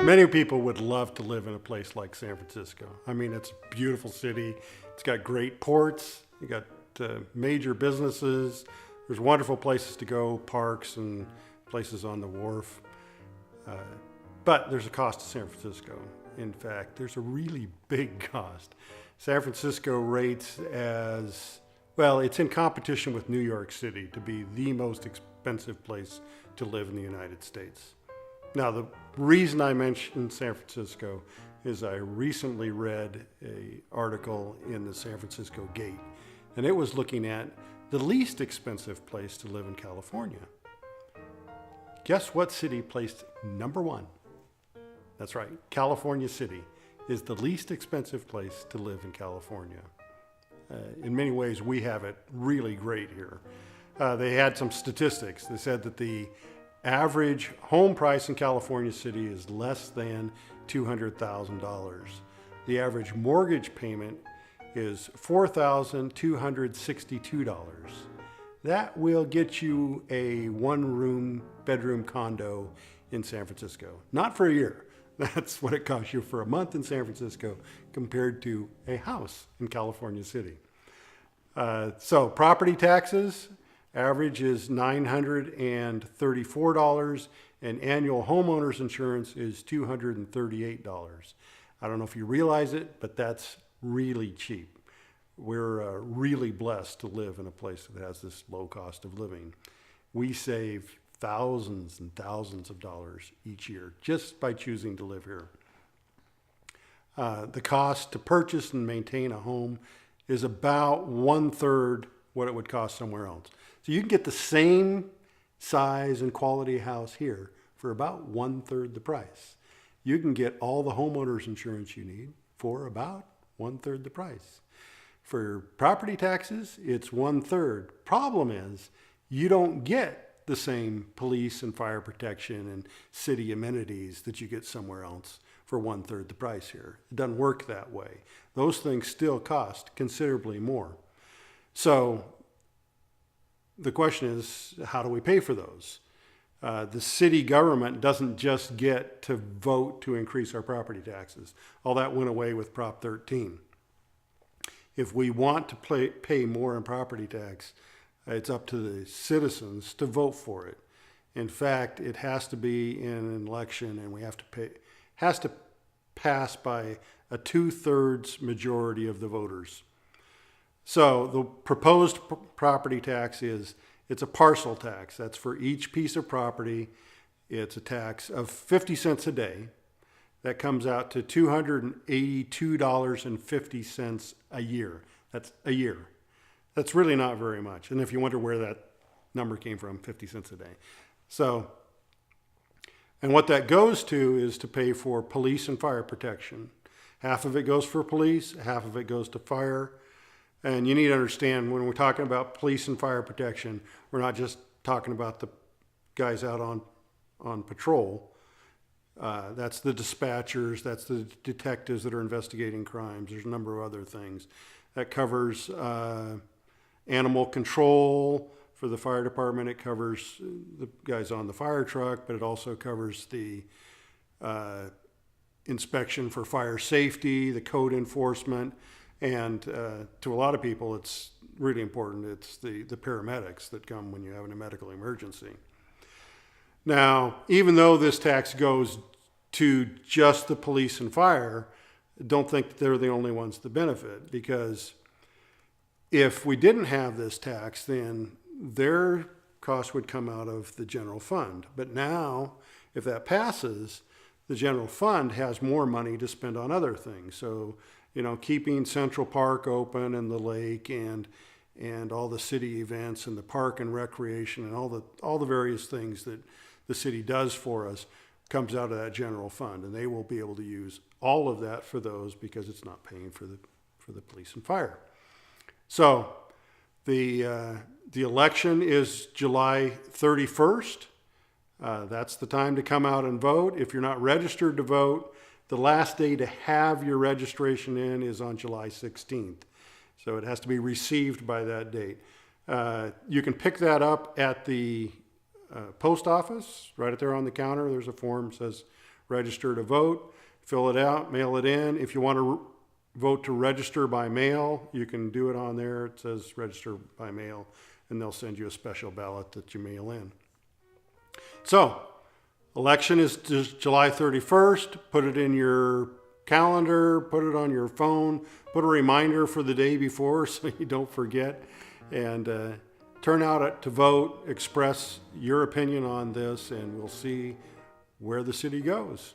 Many people would love to live in a place like San Francisco. I mean, it's a beautiful city. It's got great ports. You got major businesses. There's wonderful places to go, parks and places on the wharf. But there's a cost to San Francisco. In fact, there's a really big cost. San Francisco rates as, well, it's in competition with New York City to be the most expensive place to live in the United States. Now, the reason I mentioned San Francisco is I recently read an article in the San Francisco Gate, and it was looking at the least expensive place to live in California. Guess what city placed number one? That's right, California City is the least expensive place to live in California. In many ways, we have it really great here. They had some statistics. They said that the average home price in California City is less than $200,000. The average mortgage payment is $4,262. That will get you a one-room bedroom condo in San Francisco. Not for a year. That's what it costs you for a month in San Francisco compared to a house in California City. So property taxes, average is $934, and annual homeowners insurance is $238. I don't know if you realize it, but that's really cheap. We're really blessed to live in a place that has this low cost of living. We save thousands and thousands of dollars each year just by choosing to live here. The cost to purchase and maintain a home is about 1/3 what it would cost somewhere else. So you can get the same size and quality house here for about 1/3 the price. You can get all the homeowners insurance you need for about 1/3 the price. For property taxes, it's 1/3. Problem is, you don't get the same police and fire protection and city amenities that you get somewhere else for 1/3 the price here. It doesn't work that way. Those things still cost considerably more. So the question is, how do we pay for those? The city government doesn't just get to vote to increase our property taxes. All that went away with Prop 13. If we want to pay more in property tax, it's up to the citizens to vote for it. In fact, it has to be in an election, and we have to has to pass by a 2/3 majority of the voters. So the proposed property tax it's a parcel tax. That's for each piece of property. It's a tax of 50 cents a day. That comes out to $282.50 a year. That's a year. That's really not very much. And if you wonder where that number came from, 50 cents a day. So, and what that goes to is to pay for police and fire protection. Half of it goes for police, half of it goes to fire. And you need to understand, when we're talking about police and fire protection, we're not just talking about the guys out on patrol. That's the dispatchers, that's the detectives that are investigating crimes. There's a number of other things. That covers animal control for the fire department. It covers the guys on the fire truck, but it also covers the inspection for fire safety, the code enforcement, and to a lot of people, it's really important. It's the paramedics that come when you have a medical emergency. Now, even though this tax goes to just the police and fire, don't think that they're the only ones to benefit, because if we didn't have this tax, then their cost would come out of the general fund. But now, if that passes, the general fund has more money to spend on other things. So, keeping Central Park open and the lake and all the city events and the park and recreation and all the various things that the city does for us comes out of that general fund, and they will be able to use all of that for those because it's not paying for the police and fire. So the election is July 31st. That's the time to come out and vote. If you're not registered to vote, the last day to have your registration in is on July 16th. So it has to be received by that date. You can pick that up at the post office, right up there on the counter. There's a form that says register to vote, fill it out, mail it in. If you want to vote to register by mail, you can do it on there. It says register by mail, and they'll send you a special ballot that you mail in. So, election is July 31st. Put it in your calendar, put it on your phone, put a reminder for the day before so you don't forget, and turn out to vote, express your opinion on this, and we'll see where the city goes.